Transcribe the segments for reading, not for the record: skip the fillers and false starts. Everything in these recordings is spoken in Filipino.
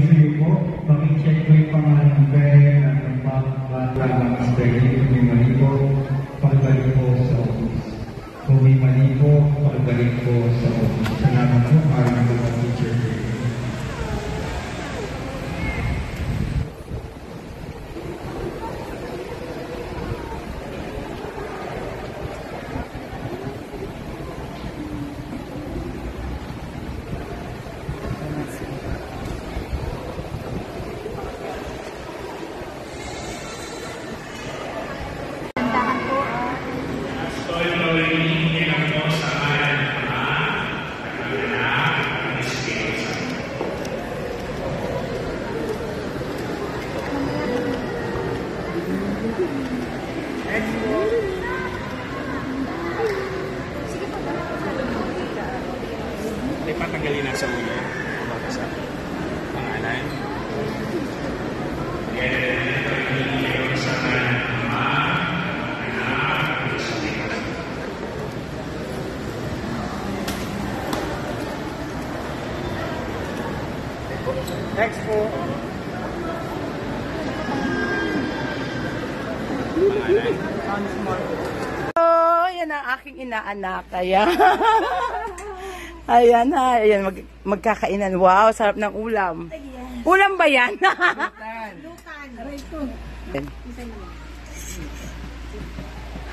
sige po, paki-check ko yung pangalan ng Ben at ng mga spelling. Kung may mali po, pakibalik po sa office. Kung may mali po, pakibalik po sa office. Salamat po para ng teacher. Patanggalin na sa ulo. Baka sa pangalan. Next po. Oh, yan ang aking inaanak. Ayan. Ayan ha. Ayan, magkakainan. Wow, sarap ng ulam. Ulam ba yan?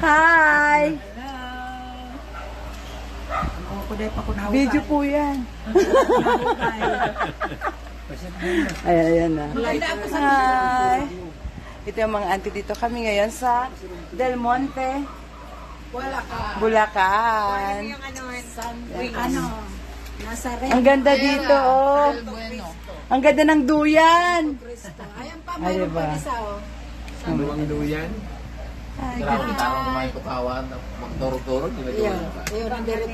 Hi! Video po yan. Ayan, ayan na. Hi! Ito yung mga auntie dito. Kami ngayon sa Del Monte, Bulacan. Ang ganda dito, oh. Ang ganda ng duyan. Ayan pa, Ay, mayroon diba? pa isa, oh. Ang duyan. Ay, Grabe, tarong kumain ko kawan, magdurog-durog, Ayun, ayun, ang diretso.